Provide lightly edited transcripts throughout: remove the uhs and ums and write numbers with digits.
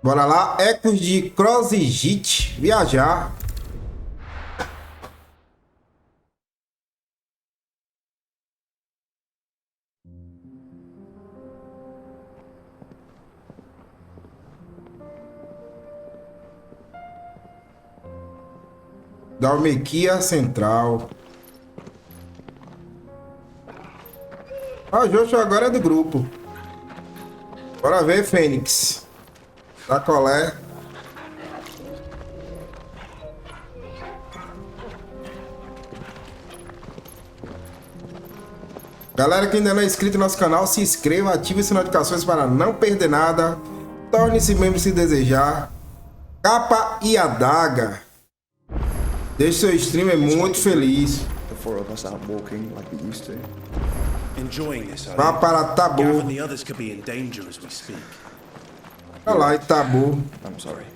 Bora lá, Ecos de Crossgit, viajar. Dalmequia Central. Ah, o Joshua agora é do grupo. Bora ver, Fênix. Sacolé. Galera que ainda não é inscrito no nosso canal, se inscreva, ative as notificações para não perder nada. Torne-se membro se desejar. Capa e adaga. Deixe seu stream, é muito feliz. Vá para Tabu. Olha lá, Tabu. I'm sorry.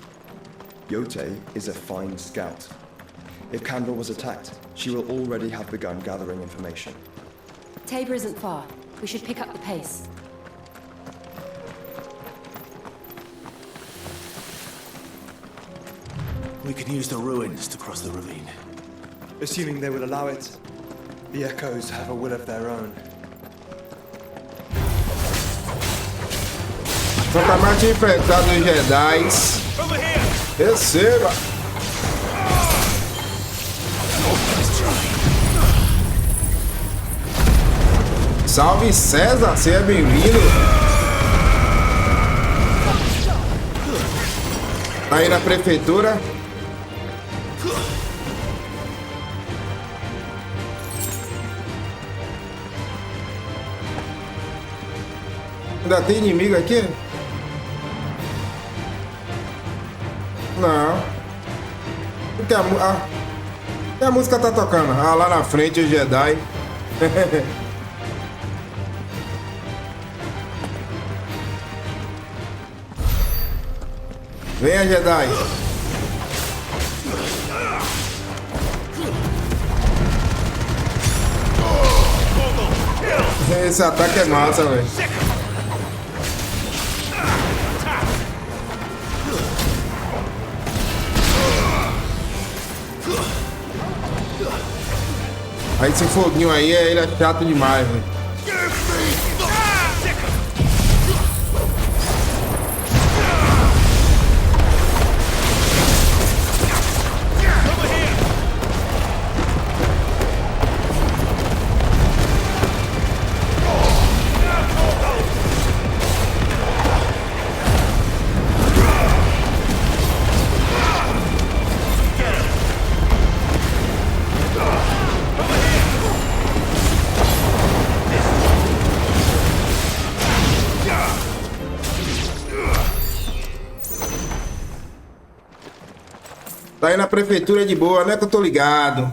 Yote is a fine scout. If Kandor was attacked, she will already have begun gathering information. Tabor isn't far. We should pick up the pace. We can use the ruins to cross the ravine. Assuming they will allow it, the Echoes have a will of their own. Totalmente enfrentado os Jedis. Receba! Salve César, seja bem-vindo. Tá aí na prefeitura. Ainda tem inimigo aqui? Não. Que a música tá tocando? Ah, lá na frente o Jedi. Venha, Jedi. Esse ataque é massa, velho. Aí esse foguinho aí, ele é chato demais, velho. Tá aí na prefeitura de boa, né? Que eu tô ligado.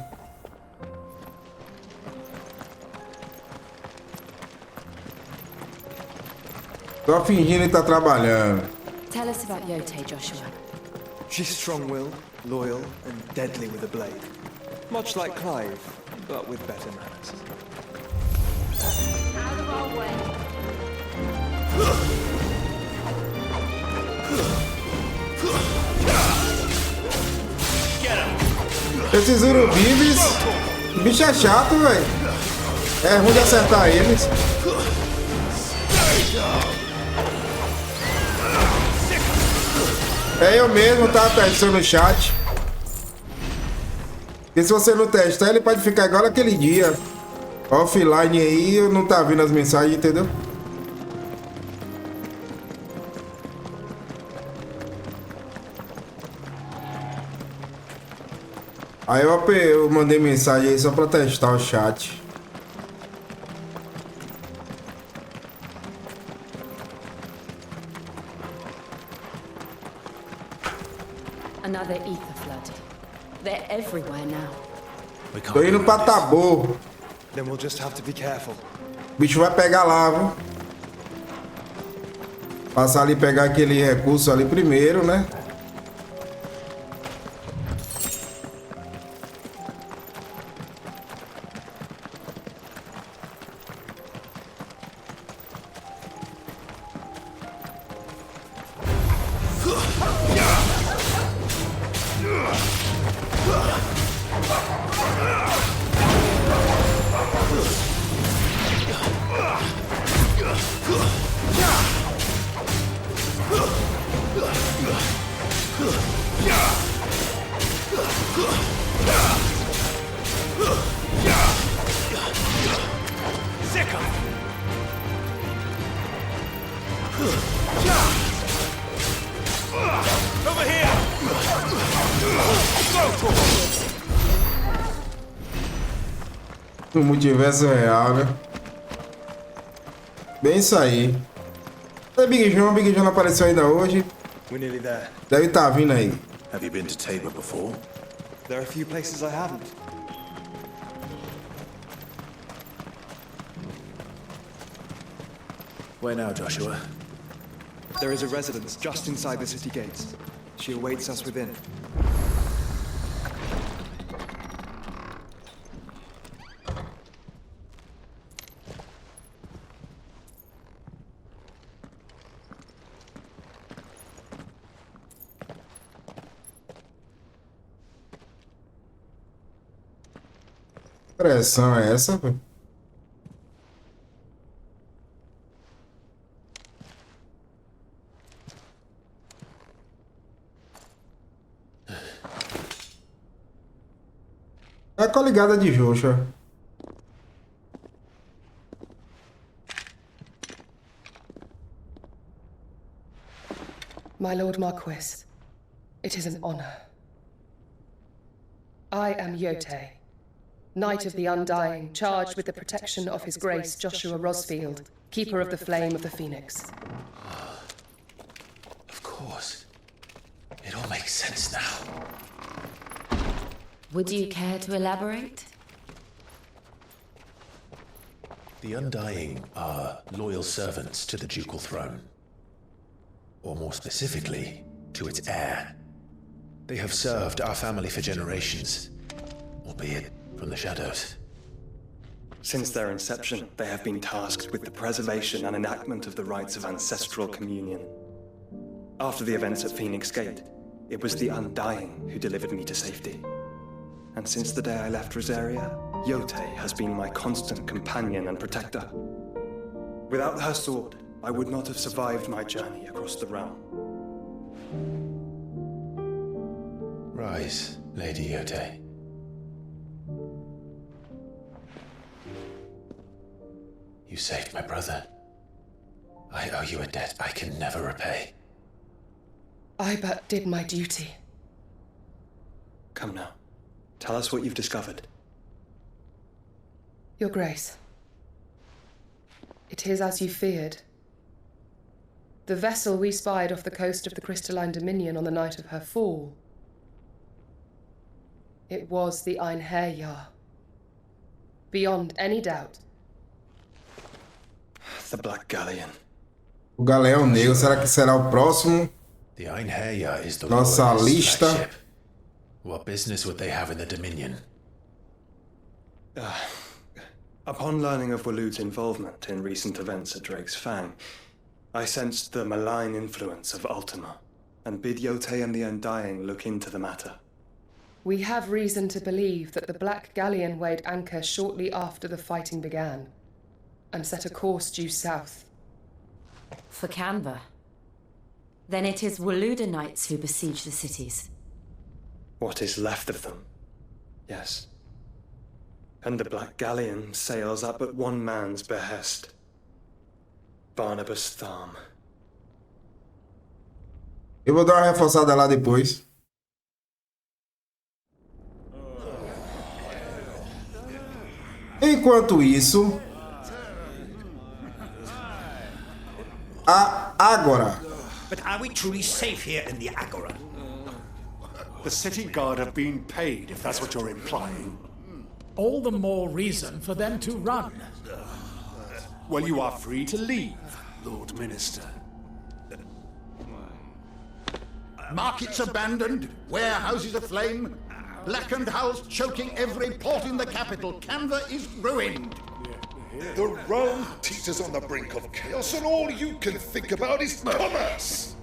Tô fingindo que tá trabalhando. Tell us about Yote, Joshua. She's strong-willed, loyal, and deadly with a blade. Much like Clive, but with better manners. Out of our way. Esses urubibis, o bicho é chato, velho. É ruim de acertar eles. É eu mesmo, tá testando no chat. E se você não testar, ele pode ficar igual aquele dia. Offline aí, não tá vindo as mensagens, entendeu? Aí eu mandei mensagem aí só pra testar o chat. Another ether flood. They're everywhere now. Tô indo pra Tabor. Then we'll just have to be careful. O bicho vai pegar lá, viu? Passar ali e pegar aquele recurso ali primeiro, né? Over here! No multiverso real, né? Bem isso aí. Cadê Big John? Big John não apareceu ainda hoje. We're nearly there. Deve estar vindo aí. Have you been to Tabor before? There are a few places I haven't. Where now, Joshua? There is a residence just inside the city gates. She awaits us within. Pressão é essa, pô? É a coligada de Joshua. My Lord Marquis, it is an honor. I am Yote, Knight of the Undying, charged with the protection of His Grace Joshua Rosfield, Keeper of the Flame of the Phoenix. Of course. It all makes sense now. Would you care to elaborate? The Undying are loyal servants to the ducal throne. Or more specifically, to its heir. They have served our family for generations, albeit from the shadows. Since their inception, they have been tasked with the preservation and enactment of the rites of ancestral communion. After the events at Phoenix Gate, it was the Undying who delivered me to safety. And since the day I left Rosaria, Yote has been my constant companion and protector. Without her sword, I would not have survived my journey across the realm. Rise, Lady Yote. You saved my brother. I owe you a debt I can never repay. I but did my duty. Come now. Tell us what you've discovered. Your Grace, it is as you feared. The vessel we spied off the coast of the Crystalline Dominion on the night of her fall. It was the Einherjar. Beyond any doubt. The Black Galleon. O Galeão Negro, será que será o próximo? The Einherjar is the Nossa Lord's lista. flagship. What business would they have in the Dominion? Upon learning of Waloed's involvement in recent events at Drake's Fang, I sensed the malign influence of Ultima, and bid Yote and the Undying look into the matter. We have reason to believe that the Black Galleon weighed anchor shortly after the fighting began, and set a course due south. For Canva. Then it is Waloed knights who besiege the cities. What is left of them? Yes. And the Black Galleon sails up at one man's behest. Barnabas Tharm. Eu vou dar uma reforçada lá depois. Enquanto isso, a Ágora. But are we truly safe here in the Agora? The city guard have been paid, if that's what you're implying. All the more reason for them to run. Well, you are free to leave, Lord Minister. Markets abandoned, warehouses aflame, blackened hulls choking every port in the capital. Canva is ruined. The realm teeters on the brink of chaos, and all you can think about is commerce!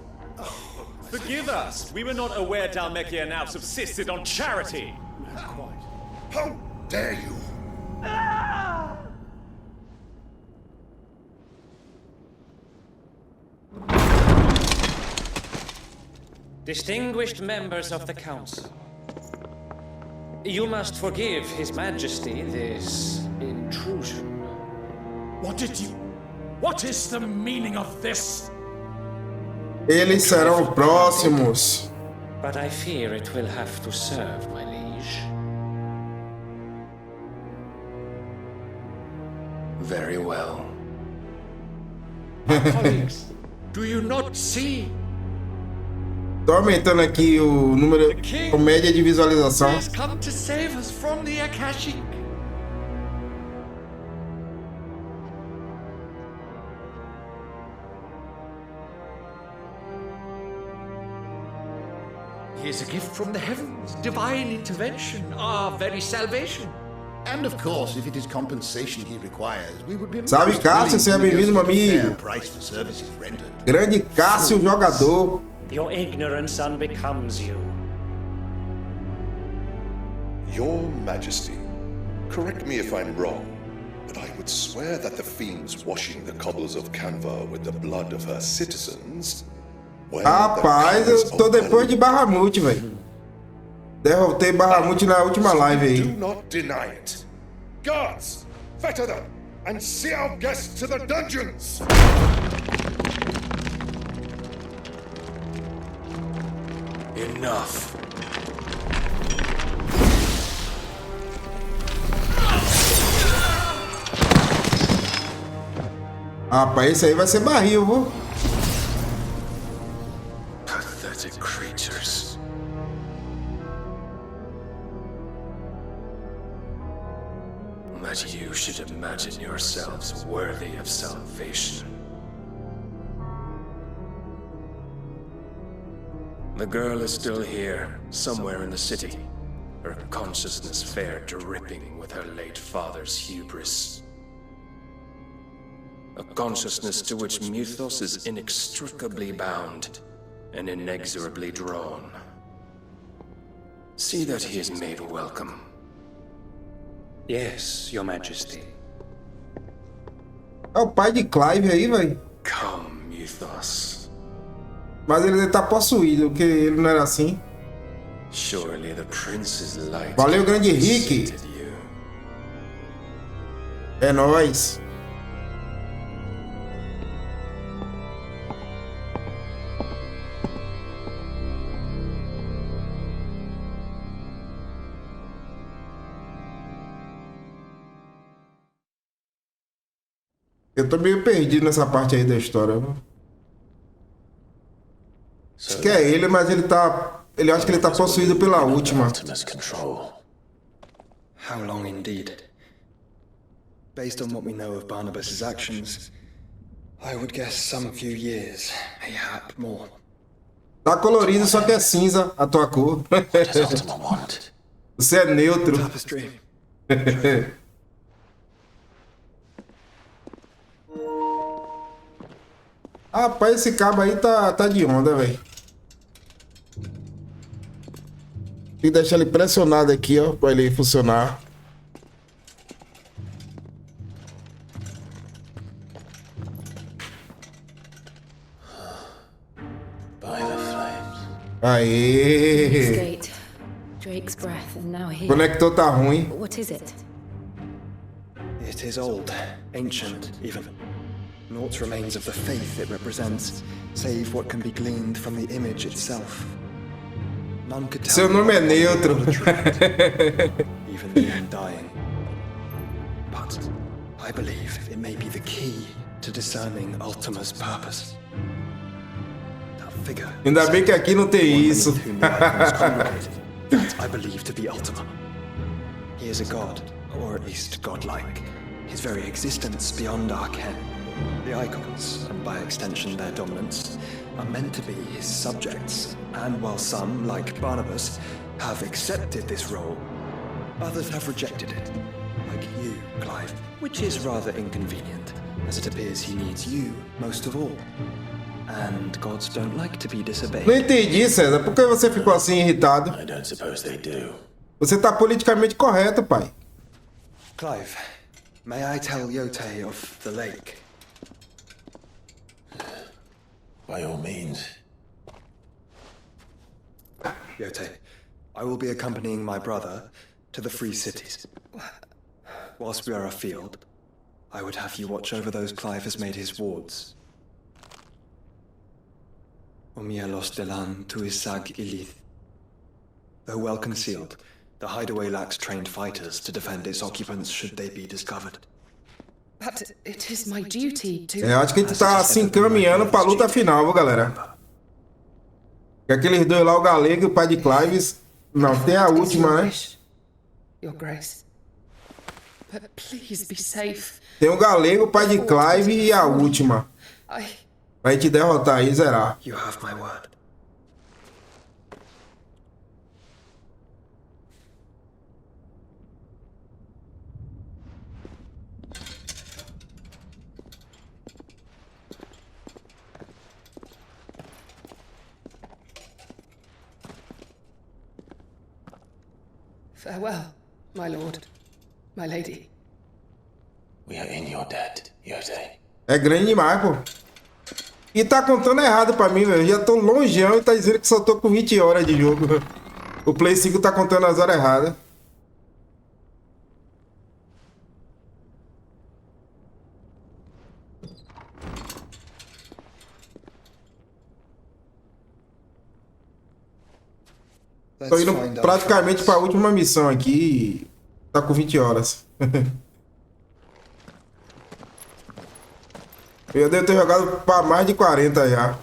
Forgive us! We were not aware Dhalmekia now subsisted on charity! How dare you! Distinguished members of the council, you must forgive His Majesty this intrusion. What is the meaning of this? Eles serão próximos. But I fear it will have to serve, my liege. Very well. Colleagues, do you not see? Tô aumentando aqui o número, a média de visualização. He has come to save us from the Akashic. He is a gift from the heavens, divine intervention, our very salvation. And of course, if it is compensation he requires, we would be. Salve Cássio, seja bem-vindo, meu amigo. Price for services rendered. Grande Cássio, jogador. Your ignorance unbecomes you. Your Majesty, correct me if I'm wrong, but I would swear that the fiends washing the cobbles of Canva with the blood of her citizens. Rapaz, eu tô depois de Bahamut, velho. Derrotei Bahamut na última live aí. Do not deny it. Guards, fetter them and see our guests to the dungeons. Enough. Rapaz, esse aí vai ser barril, viu? Pathetic creatures. That you should imagine yourselves worthy of salvation. The girl is still here, somewhere in the city. Her consciousness fair dripping with her late father's hubris. A consciousness to which Mythos is inextricably bound and inexorably drawn. See that he is made welcome. Yes, Your Majesty. É o pai de Clive aí, velho. Come, Mythos. Mas ele tá possuído, porque ele não era assim. Surely the prince's light. Valeu, grande Rick. É nóis. Eu tô meio perdido nessa parte aí da história. Acho que é ele, mas ele tá... Ele acha que ele tá possuído pela última. How long indeed? Based on what we know of Barnabas's actions, I would guess some few years, mayhap more. Tá colorido, só que é cinza a tua cor. Você é neutro. Tapestry. Rapaz, esse cabo aí tá de onda, velho. Tem que deixar ele pressionado aqui, ó, pra ele funcionar. Aê! Drake's breath and now here. Conector tá ruim. What is it? It is old, ancient, even. Naught remains of the faith it represents, save what can be gleaned from the image itself. None could tell Seu nome é neutro. Even the undying. But I believe it may be the key to discerning Ultima's purpose. That figure. Ainda bem que aqui não tem isso. That I believe to be Ultima. He is a god, or at least godlike. His very existence beyond our ken. The icons, and by extension their dominance, are meant to be his subjects, and while some, like Barnabas, have accepted this role, others have rejected it, like you, Clive, which is rather inconvenient, as it appears he needs you most of all. And gods don't like to be disobeyed. Não entendi, César. Por que você ficou assim irritado? I don't suppose they do. Você tá politicamente correto, pai. Clive, may I tell Yote of the lake? By all means. Yote, I will be accompanying my brother to the Free Cities. Whilst we are afield, I would have you watch over those Clive has made his wards. Omielos delan tuisag ilith. Though well concealed, the hideaway lacks trained fighters to defend its occupants should they be discovered. But it is my duty to... Acho que a gente tá se encaminhando pra luta final, viu, galera? Que aqueles dois lá, o Galego e o pai de Clive... Não, tem a última, né? Your Grace. But please be safe. Tem o Galego, o pai de Clive e a última. Pra gente derrotar aí e zerar. You have my word. Farewell, my lord, my lady. We are in your debt, Yote. É grande demais, pô. E tá contando errado pra mim, velho. Eu já tô longeão e tá dizendo que só tô com 20 horas de jogo. O Play 5 tá contando as horas erradas. Tô indo praticamente pra última missão aqui. Tá com 20 horas. Eu devo ter jogado pra mais de 40 já.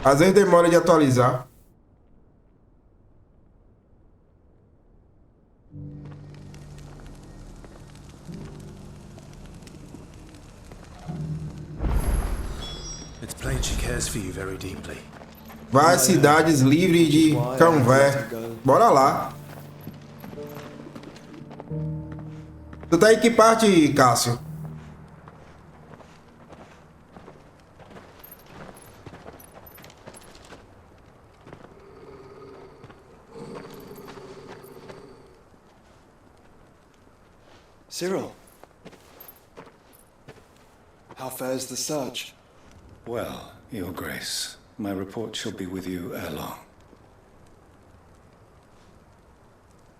Às vezes demora de atualizar. It's plain she cares for you very deeply. Várias cidades livres de Canver. Bora lá. Tu tá em que parte, Cássio? Cyril. How fares the search? Well, Your Grace, my report shall be with you ere long.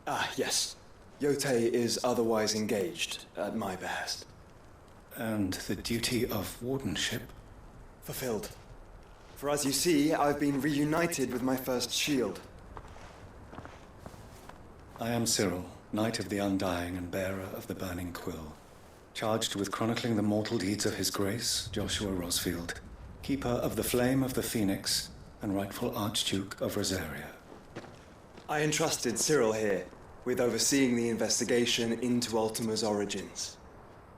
Ah, yes. Yote is otherwise engaged at my behest. And the duty of wardenship? Fulfilled. For as you see, I've been reunited with my first shield. I am Cyril, Knight of the Undying and bearer of the Burning Quill, charged with chronicling the mortal deeds of His Grace, Joshua Rosfield, keeper of the Flame of the Phoenix and rightful Archduke of Rosaria. I entrusted Cyril here with overseeing the investigation into Ultima's origins.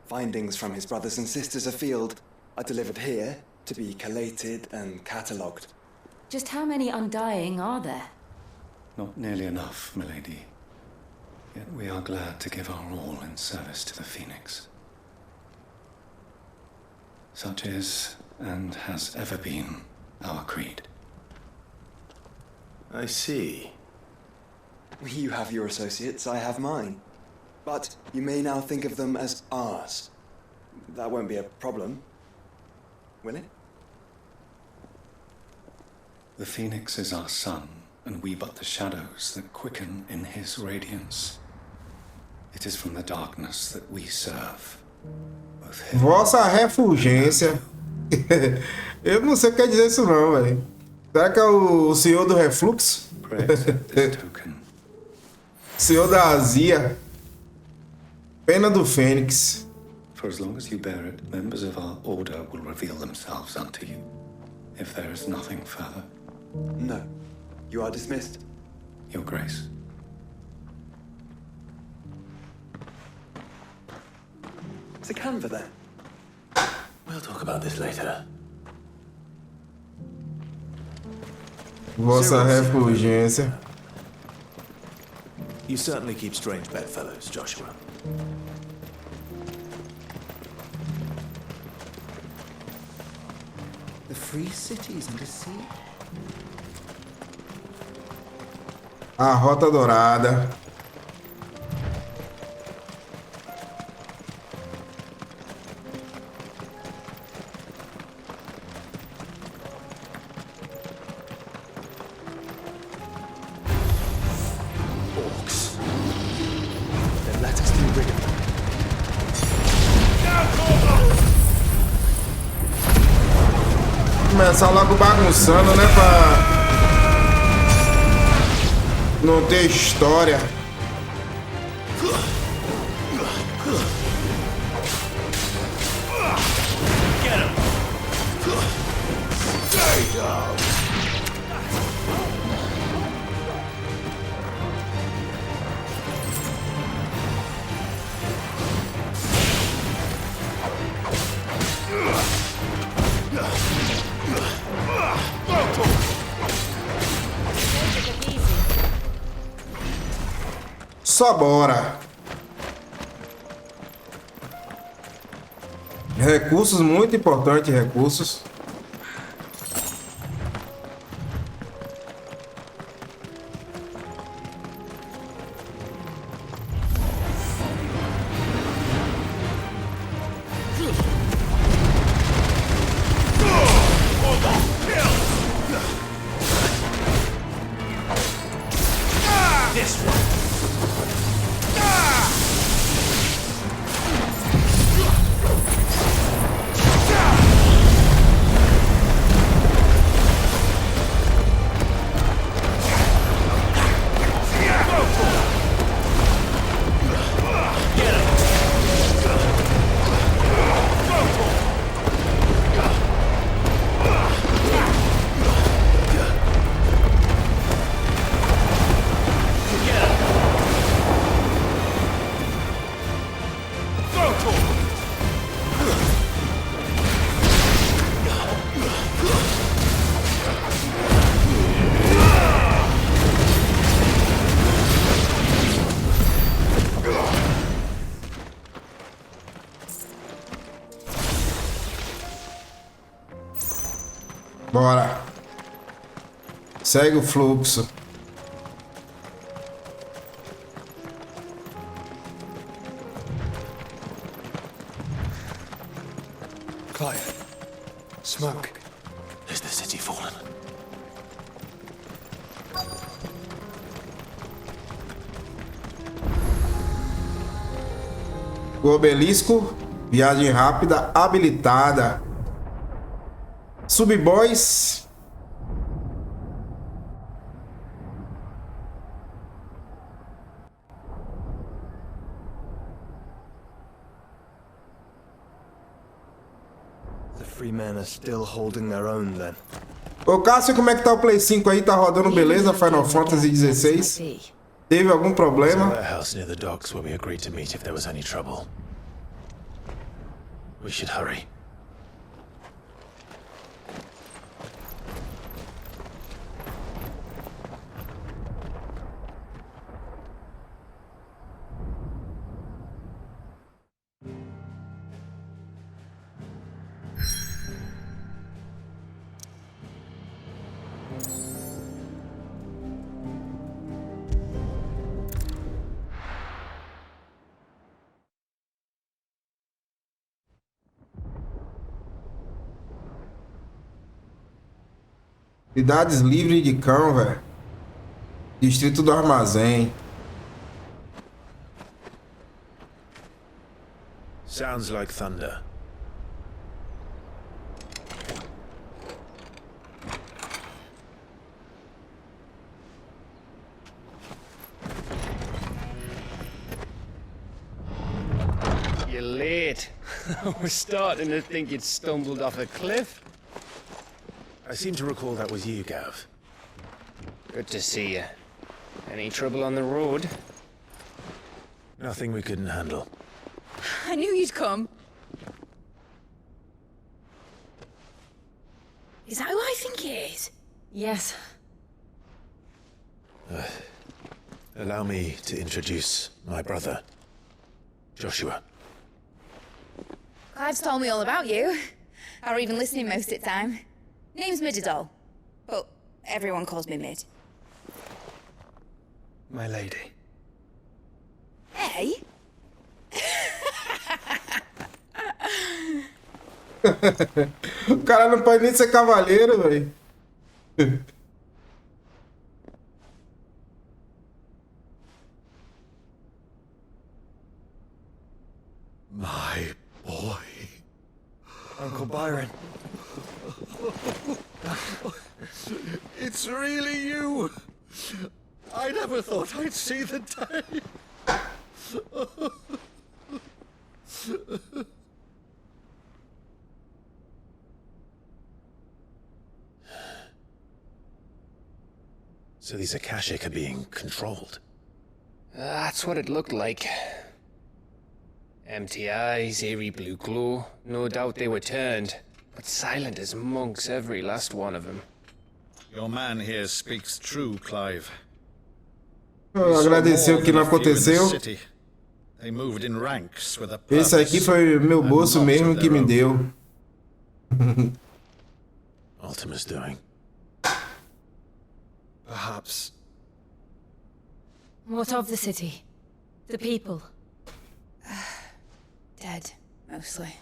Findings from his brothers and sisters afield are delivered here to be collated and catalogued. Just how many Undying are there? Not nearly enough, milady. Yet we are glad to give our all in service to the Phoenix. Such is, and has ever been, our creed. I see. You have your associates, I have mine. But you may now think of them as ours. That won't be a problem, will it? The Phoenix is our sun, and we but the shadows that quicken in his radiance. It is from the darkness that we serve. Vossa refulgência. Eu não sei o que quer dizer isso não, velho. Será que é o senhor do refluxo? Senhor da azia. Pena do Fênix. For as long as you bear it, members of our order will reveal themselves unto you. If there is nothing further. No. You are dismissed. Your Grace. Is a Canva there? We'll talk about this later. Vossa refulgência. You certainly keep strange bedfellows, Joshua. The free cities under sea? A Rota Dourada. começar logo bagunçando, né? Pra não ter história. Só bora. Recursos, muito importante, recursos. Bora. Segue o fluxo. Clive. Smoke. Is the city fallen? O obelisco. Viagem rápida habilitada. Subboys. The free men are still holding their own then. Ô Cássio, como é que tá o Play 5 aí? Tá rodando beleza? Final Fantasy 16? Teve algum problema? Warehouse near the docks where we agreed to meet if there was any trouble. We should hurry. Cidades livres de cão, velho. Distrito do Armazém. Sounds like thunder. You're late. I was starting to think you'd stumbled off a cliff. I seem to recall that was you, Gav. Good to see you. Any trouble on the road? Nothing we couldn't handle. I knew you'd come. Is that who I think it is? Yes. Allow me to introduce my brother, Joshua. Clive's told me all about you. Or even listening most of the time. Name's Mididol, but everyone calls me Mid. My lady. Hey? O cara não pode nem ser cavaleiro, velho. My boy. Uncle Byron. It's really you. I never thought I'd see the day. So these Akashic are being controlled? That's what it looked like. Empty eyes, eerie blue glow. No doubt they were turned, but silent as monks, every last one of them. Your man here speaks true, Clive. Agradeceu o que não aconteceu. They moved in ranks with a Esse aqui foi meu bolso mesmo que me deu. Ultima's doing. Perhaps. What of the city? The people? Dead, mostly.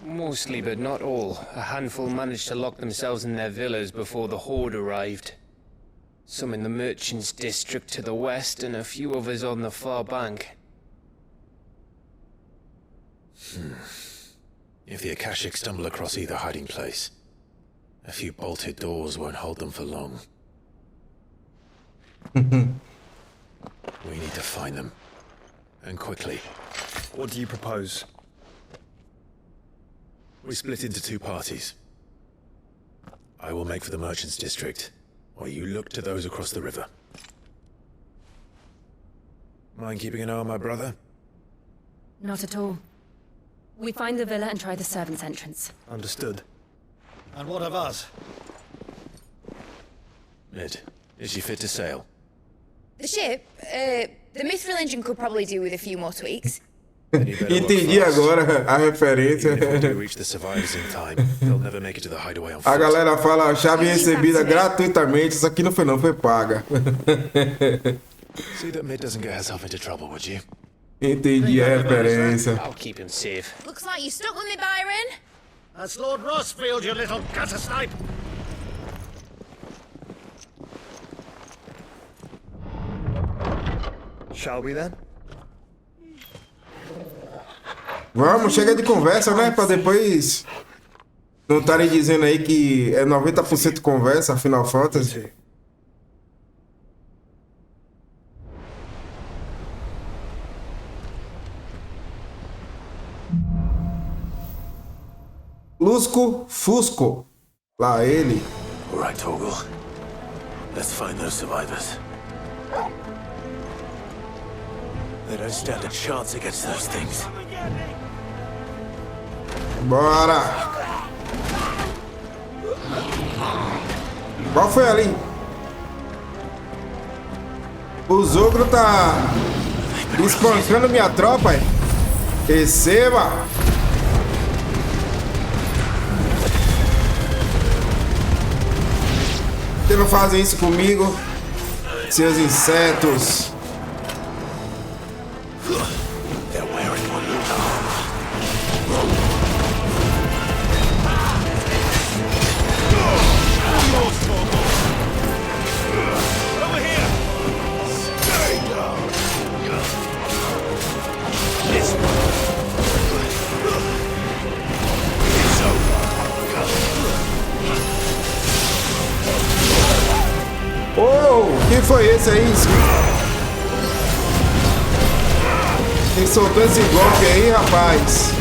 Mostly, but not all. A handful managed to lock themselves in their villas before the Horde arrived. Some in the Merchants' District to the west, and a few others on the far bank. If the Akashic stumble across either hiding place, a few bolted doors won't hold them for long. We need to find them. And quickly. What do you propose? We split into two parties. I will make for the Merchants' District, while you look to those across the river. Mind keeping an eye on my brother? Not at all. We find the villa and try the servants' entrance. Understood. And what of us? Mid, is she fit to sail? The ship, the mithril engine could probably do with a few more tweaks. Entendi agora a referência. A galera fala chave recebida gratuitamente, isso aqui não foi não, foi paga. See that Mid doesn't get herself into trouble, would you? Entendi a referência. I'll keep him safe. Looks like you stuck with me, Byron. That's Lord Rossfield, you little gutter snipe. Shall we then? Vamos, chega de conversa, né? Pra depois não estarem dizendo aí que é 90% conversa, Final Fantasy. Lusco Fusco. Lá ele. Alright, Torgal. Let's find those survivors. They don't stand a chance against those things. Bora! Qual foi ali? O Zogro tá espancando minha tropa, hein? Receba! Vocês não fazem isso comigo, seus insetos. Oh, quem foi esse aí? Quem soltou esse golpe aí, rapaz?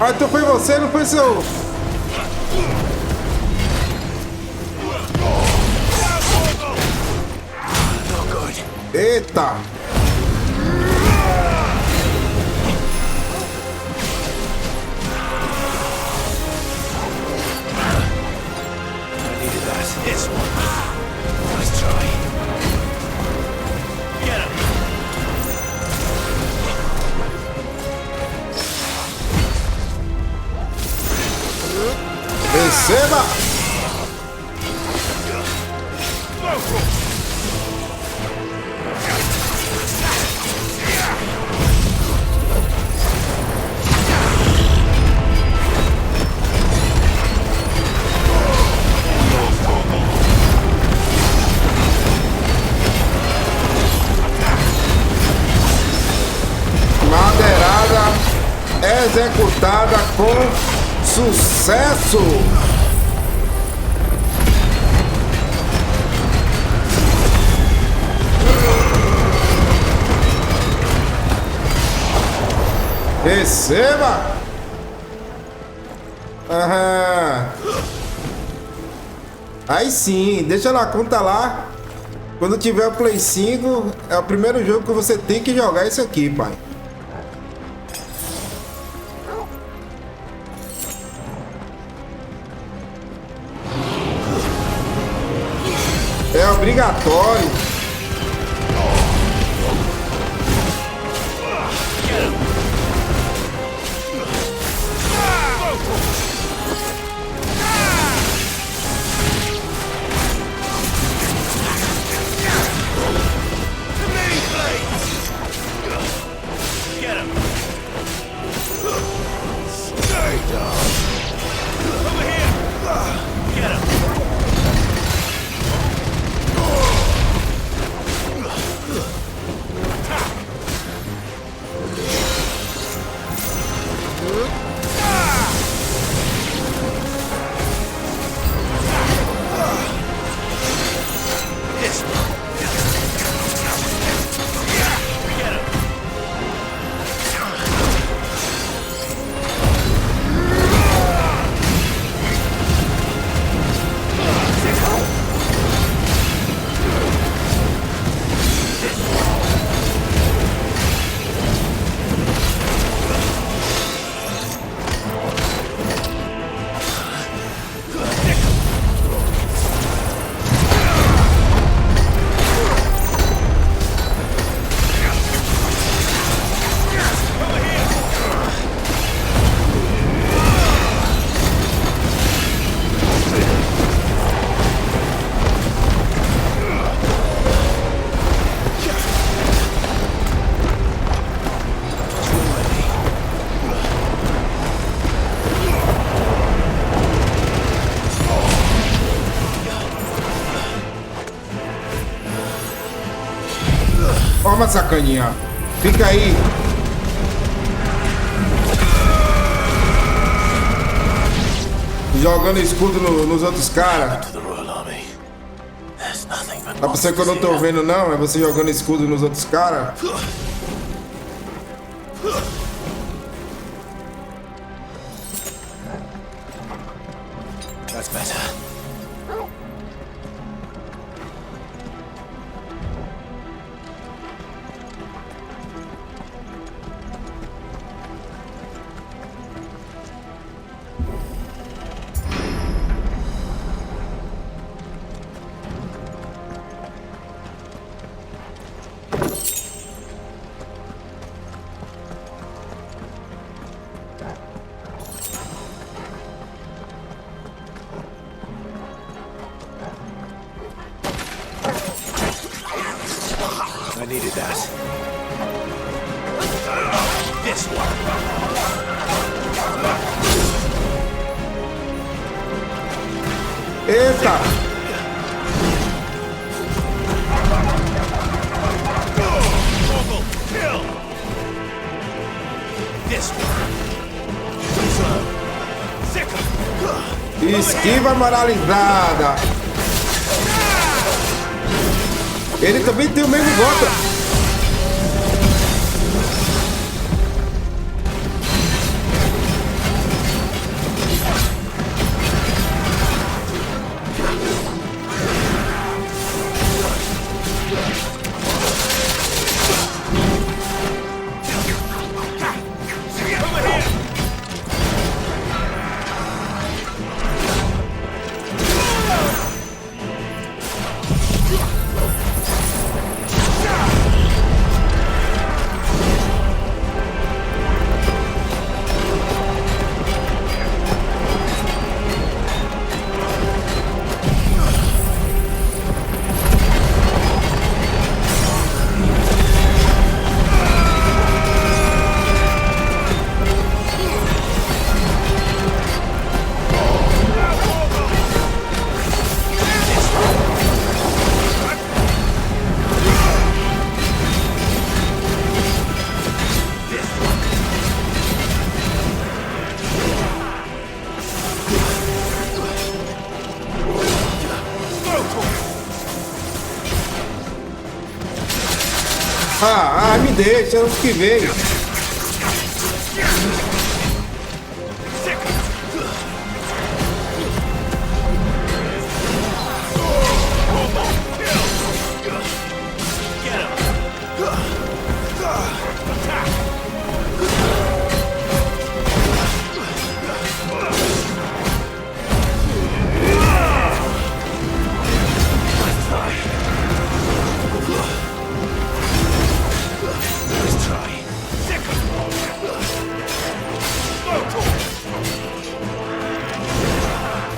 Ah, então foi você, não foi seu... Eita! Receba! Executada com sucesso. Receba! Aham. Aí sim, deixa na conta lá. Quando tiver o Play 5, é o primeiro jogo que você tem que jogar isso aqui, pai. É obrigatório. Toma, sacaninha. Fica aí. Jogando escudo nos outros caras. Tá pensando que eu não tô vendo, não? É você jogando escudo nos outros caras? That's better. I needed that. This one. Eita! Esquiva moralizada. Ele também tem o mesmo golpe. Me deixa, eu que veio.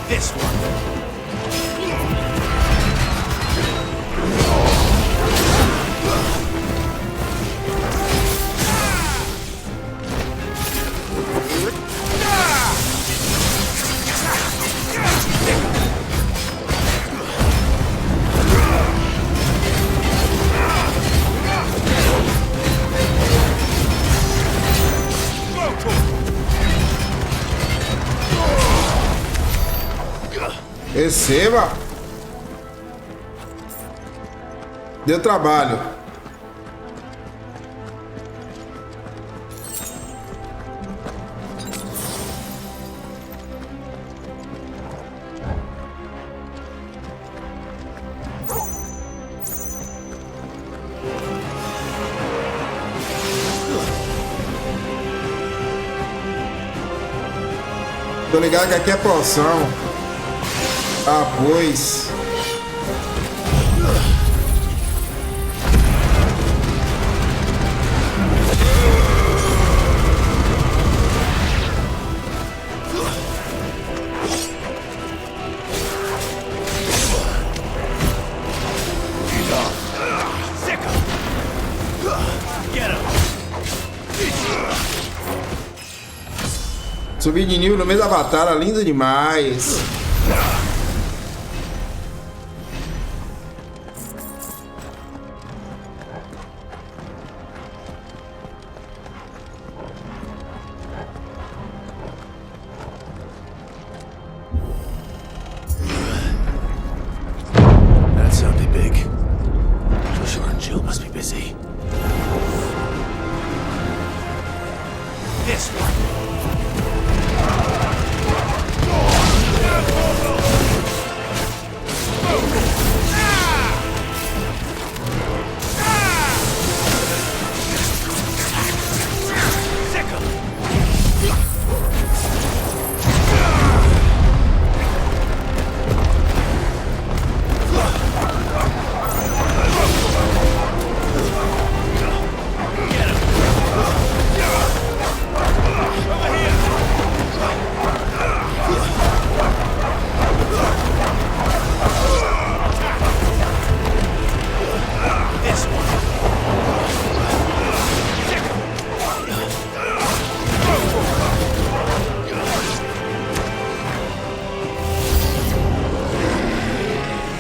This one. Receba. Deu trabalho. Tô ligado que aqui é poção. Ah, pois. Subir de nível no meio da batalha, lindo demais. That sounded big. Joshua and Jill must be busy. This one.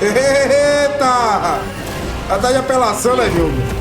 Eita! Ela tá de apelação, né, jogo?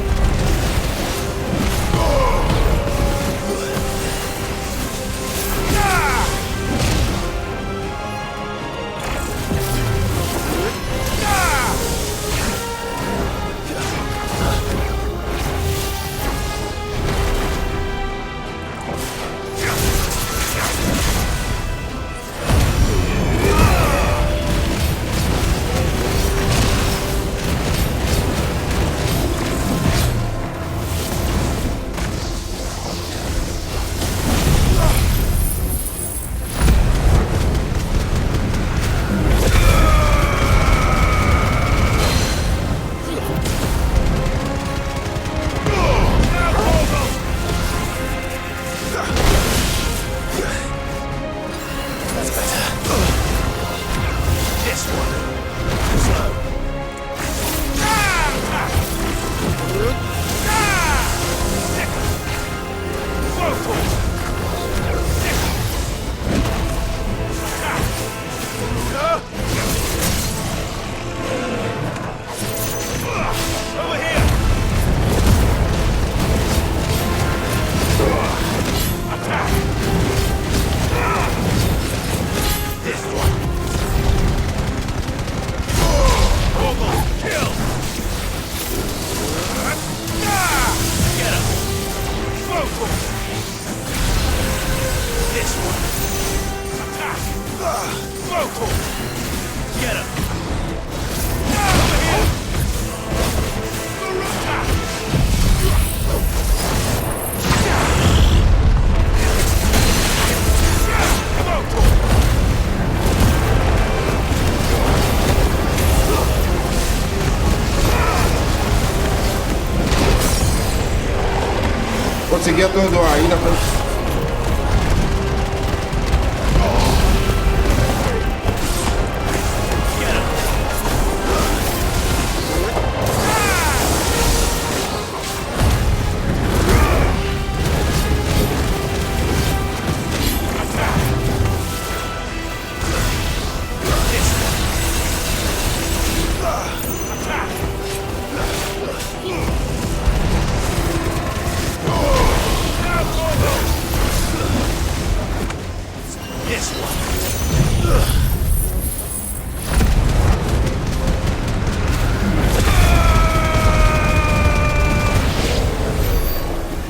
consegui atordoar ainda.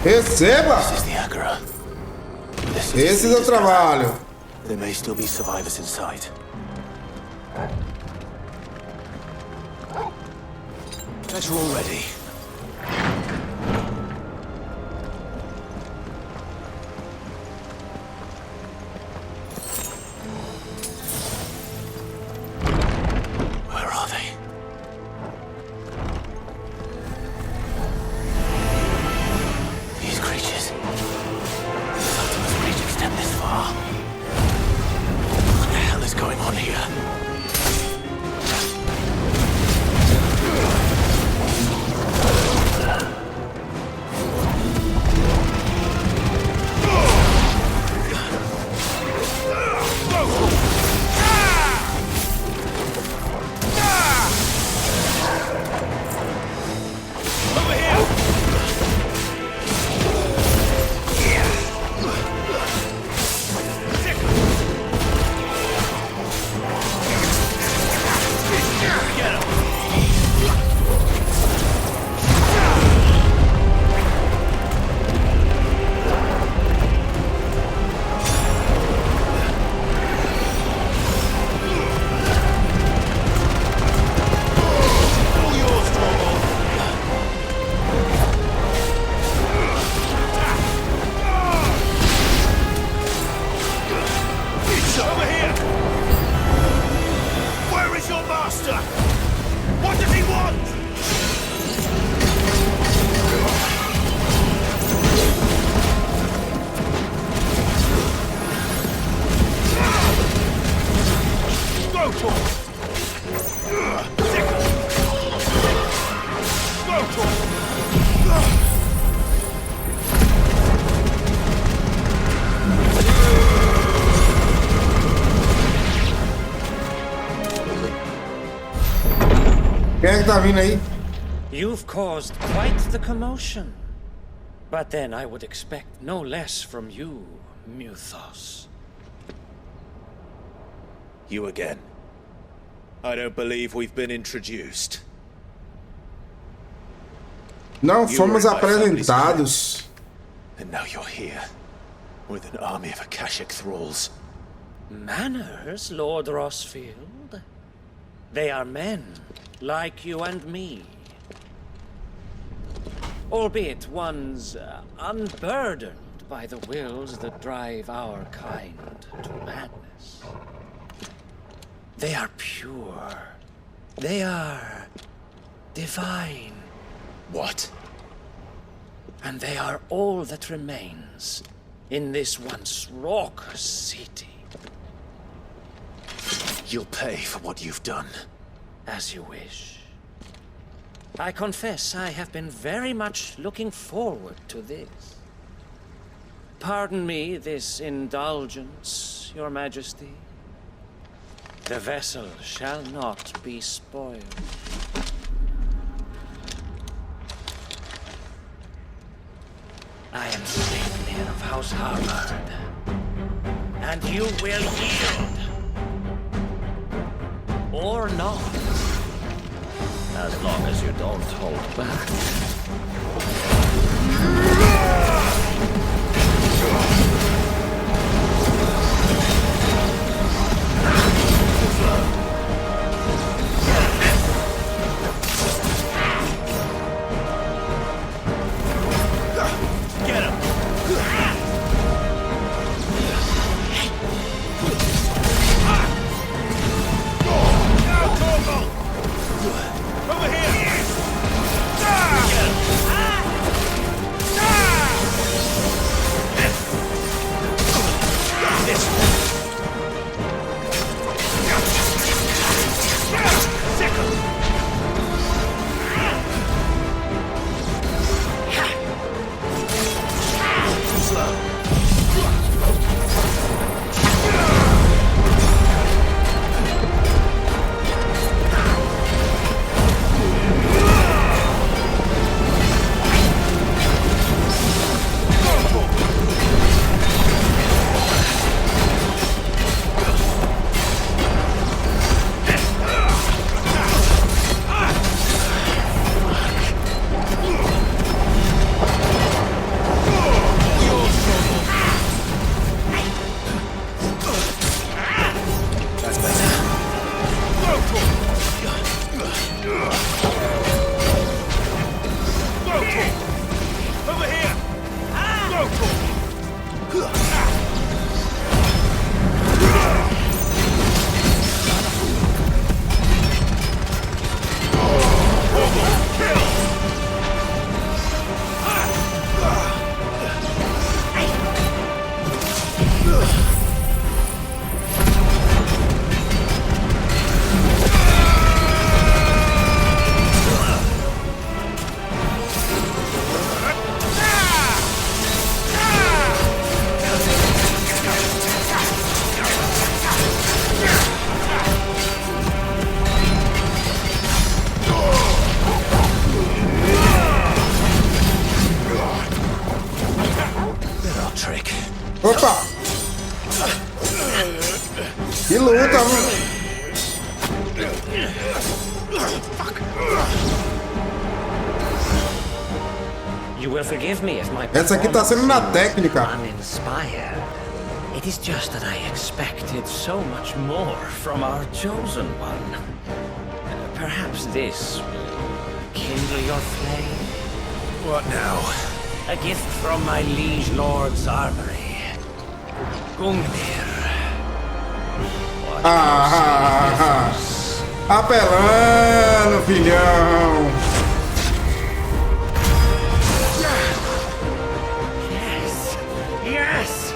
Receba! Esse é o trabalho. There may still be survivors inside. That you're all ready. Where are they? These creatures. The Ultima's reach extend this far. What the hell is going on here? Quem é que tá vindo aí? You've caused quite the commotion. But then I would expect no less from you, Muthos. You again. I don't believe we've been introduced. Não fomos apresentados. And now you're here, with an army of Akashic thralls. Manners, Lord Rosfield? They are men, like you and me. Albeit ones unburdened by the wills that drive our kind to madness. They are pure. They are divine. What? And they are all that remains in this once raucous city. You'll pay for what you've done. As you wish. I confess I have been very much looking forward to this. Pardon me this indulgence, Your Majesty. The vessel shall not be spoiled. I am Sleipnir of House Harvard, and you will yield. Or not. As long as you don't hold back. Get him! Over here! Opa! Que luta, mano! You will forgive me if my Essa aqui tá sendo na técnica. uninspired. It is just that I expected so much more from our chosen one. Perhaps this will kindle your flame. What now? A gift from my liege lord's armory. Gungnir. Apelando, filhão. Yes. Yes.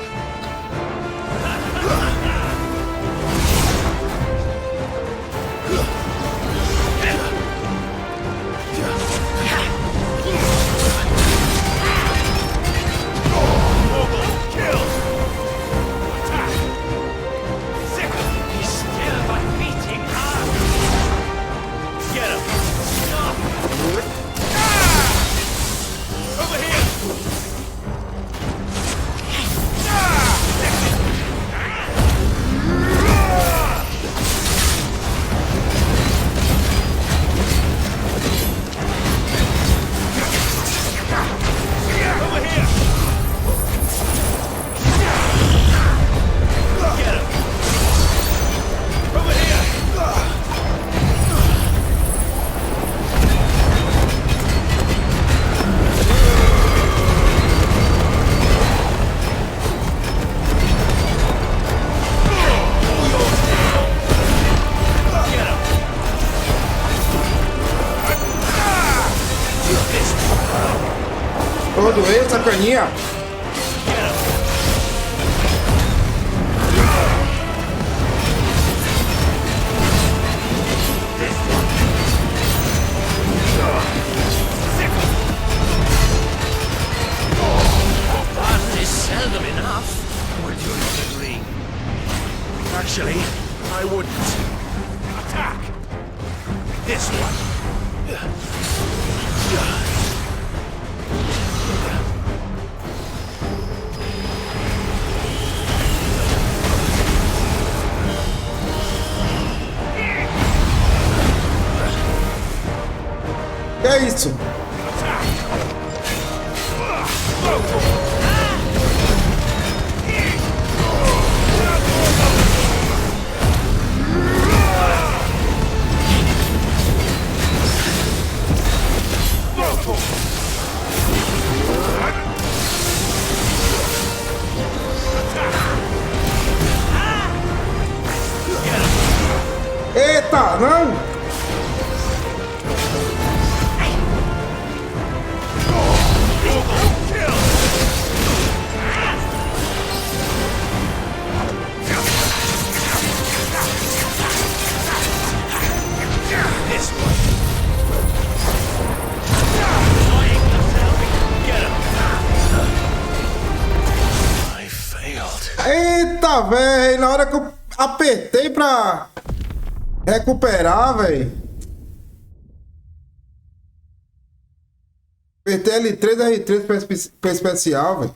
Todo ele, sacaninha. One is seldom enough. Would you not agree? Actually, I wouldn't. Attack! This one. Que é isso? Eita, não! Eita, velho, na hora que eu apertei pra recuperar, velho. Apertei L3, R3 pra especial, velho.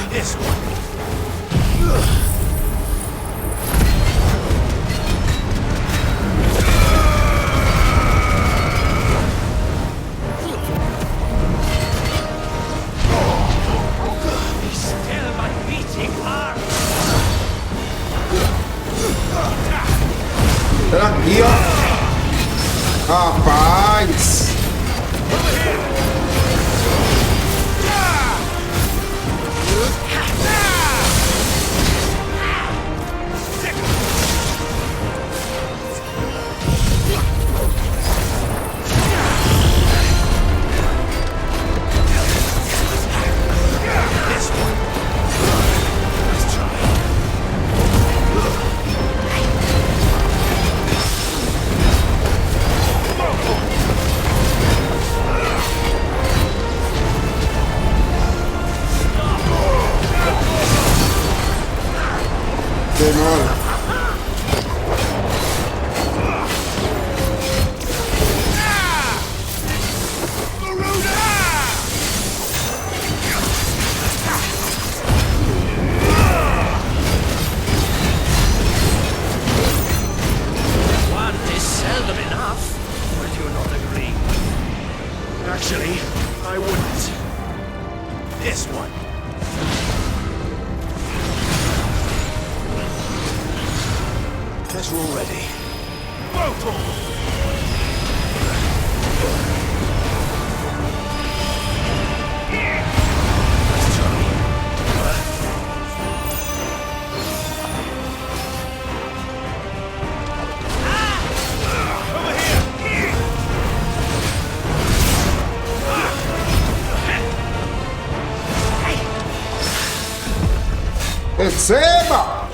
This one. Really? I wouldn't. This one. Guess we're all ready. Receba!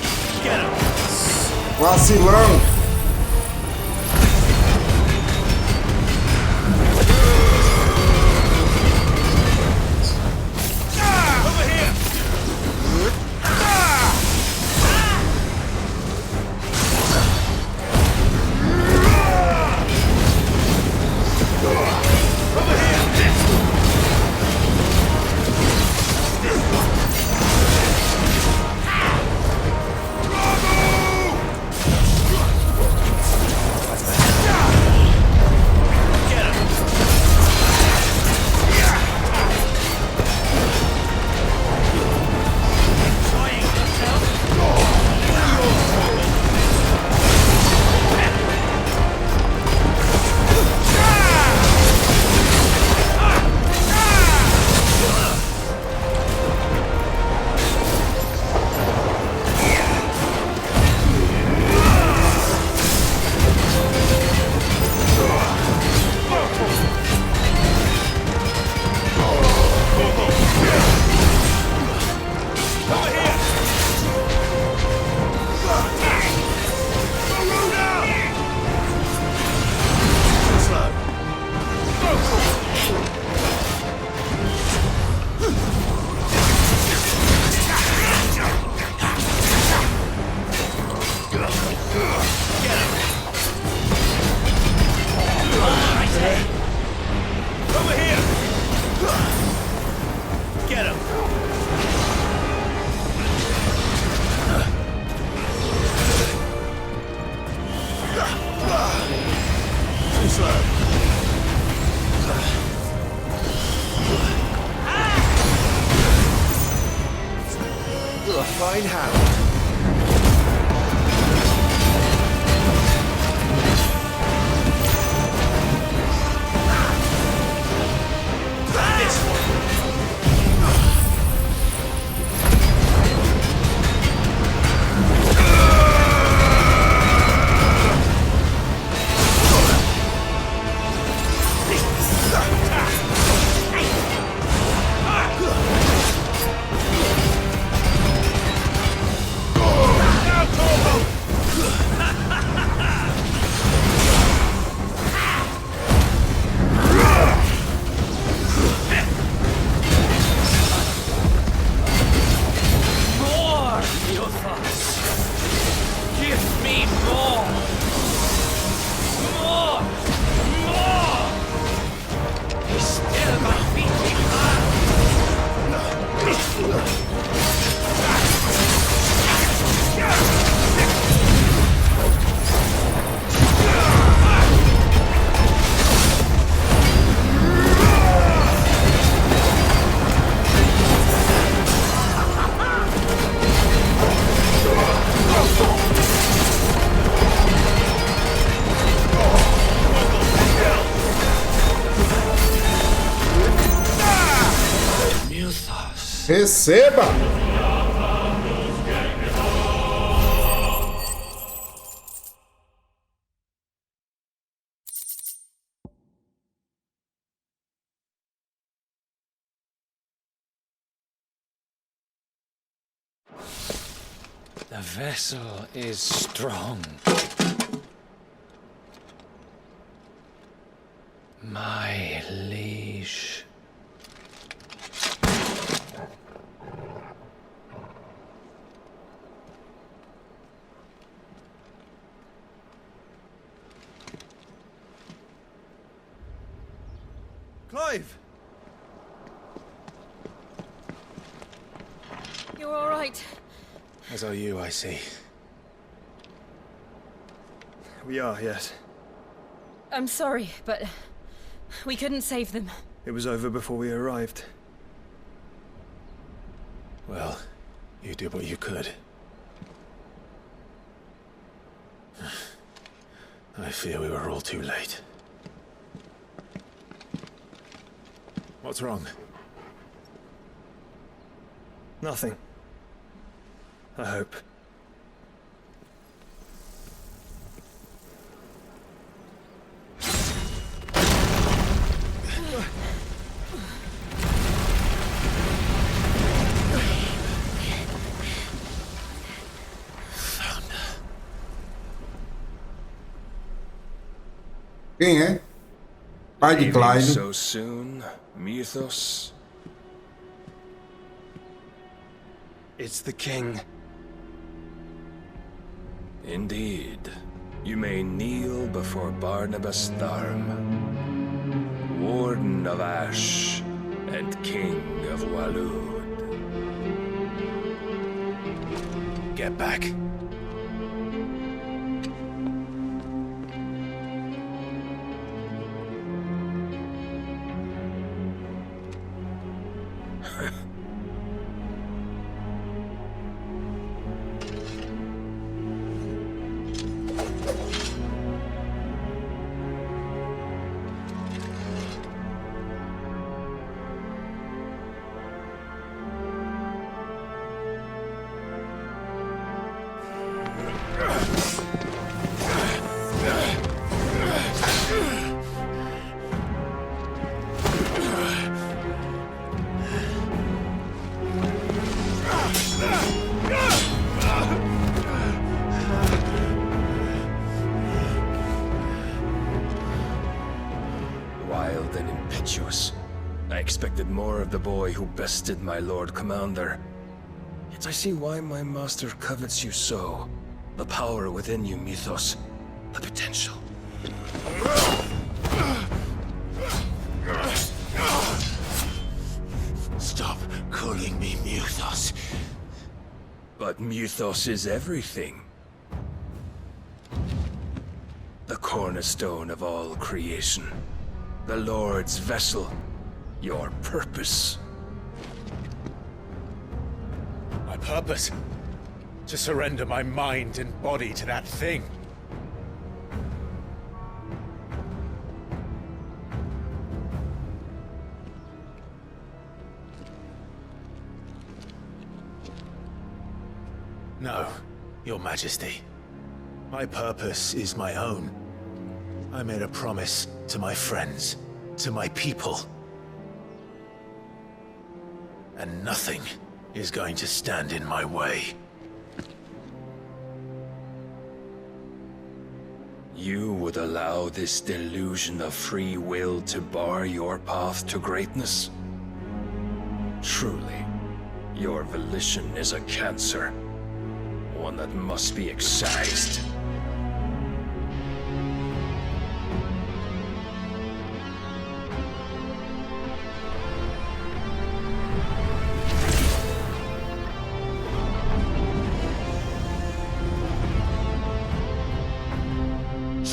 Vacilão! Fine hand. This one. Receba! The vessel is strong. My liege. Clive! You're all right. As are you, I see. We are, yes. I'm sorry, but we couldn't save them. It was over before we arrived. Well, you did what you could. I fear we were all too late. What's wrong? Nothing. I hope. Quem é? Pai de Clive. So soon, Mythos. It's the king. Indeed. You may kneel before Barnabas Tharm, Warden of Ash and King of Waloed. Get back. Wild and impetuous. I expected more of the boy who bested my Lord Commander. Yet I see why my master covets you so. The power within you, Mythos. The potential. Stop calling me Mythos. But Mythos is everything. The cornerstone of all creation. The Lord's vessel. Your purpose. My purpose? To surrender my mind and body to that thing. No, Your Majesty. My purpose is my own. I made a promise to my friends, to my people. And nothing is going to stand in my way. You would allow this delusion of free will to bar your path to greatness? Truly, your volition is a cancer. One that must be excised.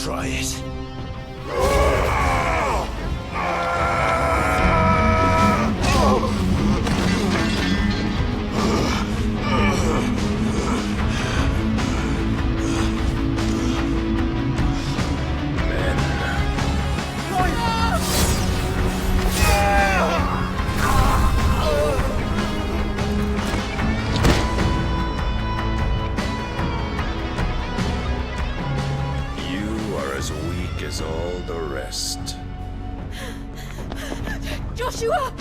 Try it. As all the rest. Joshua!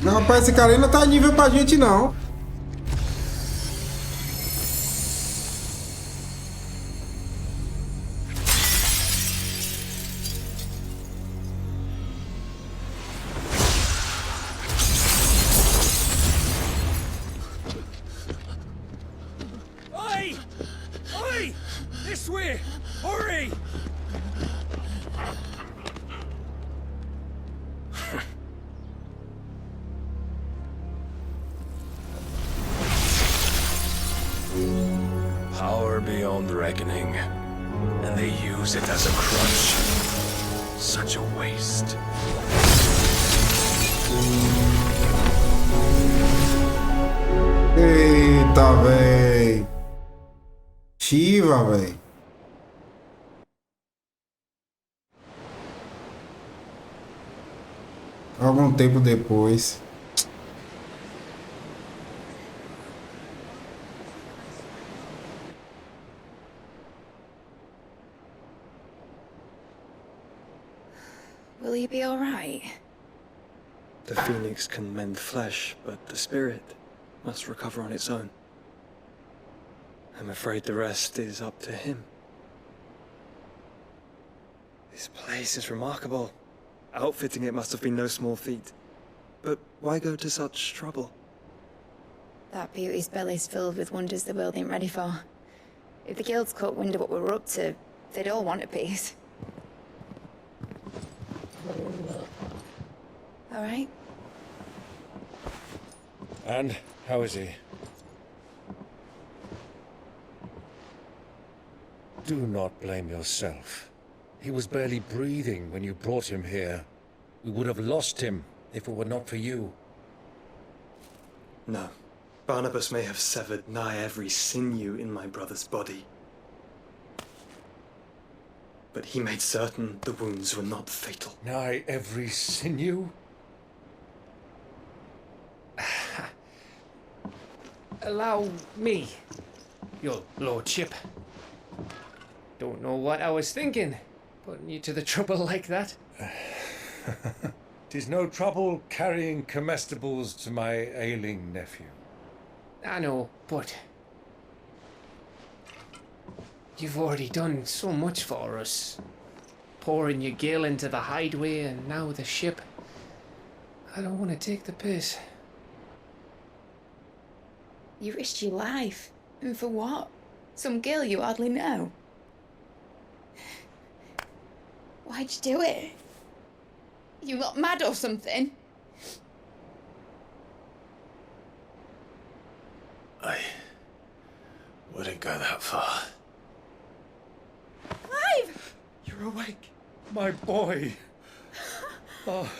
Não, rapaz, esse cara aí não tá nível pra gente, não. Oi! Oi! This way! Hurry! Power beyond reckoning, and they use it as a crutch. Such a waste. Eita, véi. Shiva, véi. Algum tempo depois. Will he be all right? The phoenix can mend flesh, but the spirit must recover on its own. I'm afraid the rest is up to him. This place is remarkable. Outfitting it must have been no small feat. But why go to such trouble? That beauty's belly's filled with wonders the world ain't ready for. If the guilds caught wind of what we're up to, they'd all want a piece. All right? And how is he? Do not blame yourself. He was barely breathing when you brought him here. We would have lost him if it were not for you. No. Barnabas may have severed nigh every sinew in my brother's body. But he made certain the wounds were not fatal. Nigh every sinew? Allow me, your lordship. Don't know what I was thinking, putting you to the trouble like that. 'Tis no trouble carrying comestibles to my ailing nephew. I know, but you've already done so much for us. Pouring your gil into the hideaway and now the ship. I don't want to take the piss. You risked your life. And for what? Some girl you hardly know. Why'd you do it? You got mad or something? I wouldn't go that far. Clive! You're awake, my boy. Oh.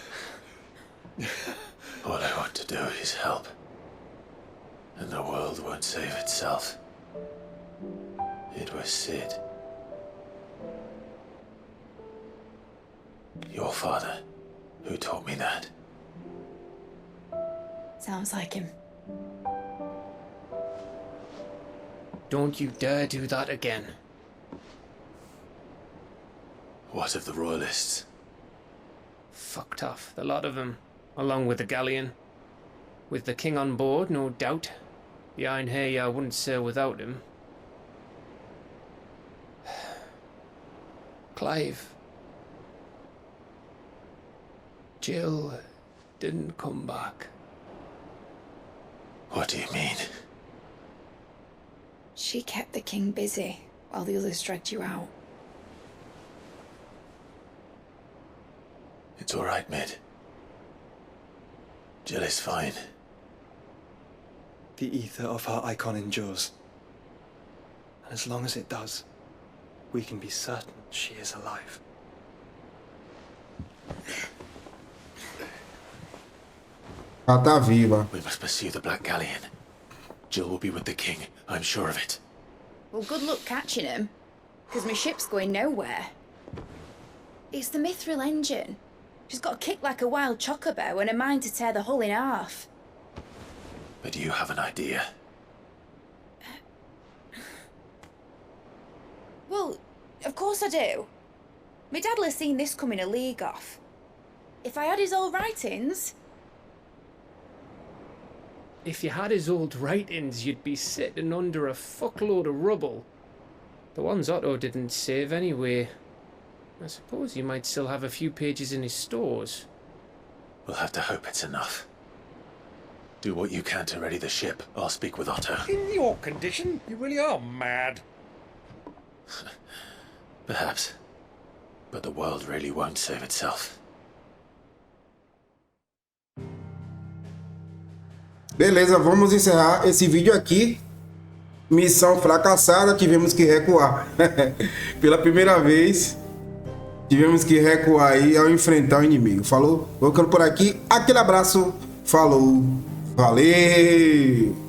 All I want to do is help. And the world won't save itself. It was Sid. Your father, who taught me that. Sounds like him. Don't you dare do that again. What of the royalists? Fucked off, the lot of them, along with the galleon. With the king on board, no doubt. Behind here, I wouldn't sail without him. Clive. Jill didn't come back. What do you mean? She kept the king busy while the others dragged you out. It's all right, Mid. Jill is fine. The ether of her icon endures. And as long as it does, we can be certain she is alive. Ela tá viva. We must pursue the Black Galleon. Jill will be with the king, I'm sure of it. Well, good luck catching him, because my ship's going nowhere. It's the Mithril engine. She's got a kick like a wild chocobo and a mind to tear the hull in half. But do you have an idea? Well, of course I do. My dad'll have seen this coming a league off. If I had his old writings... If you had his old writings, you'd be sitting under a fuckload of rubble. The ones Otto didn't save anyway. I suppose you might still have a few pages in his stores. We'll have to hope it's enough. Do what you can to ready the ship. I'll speak with Otto. In your condition, you really are mad. Perhaps. But the world really won't save itself. Beleza, vamos encerrar esse vídeo aqui. Missão fracassada, tivemos que recuar. Pela primeira vez. Tivemos que recuar aí ao enfrentar o inimigo. Falou? Vou ficando por aqui. Aquele abraço. Falou. Valeu!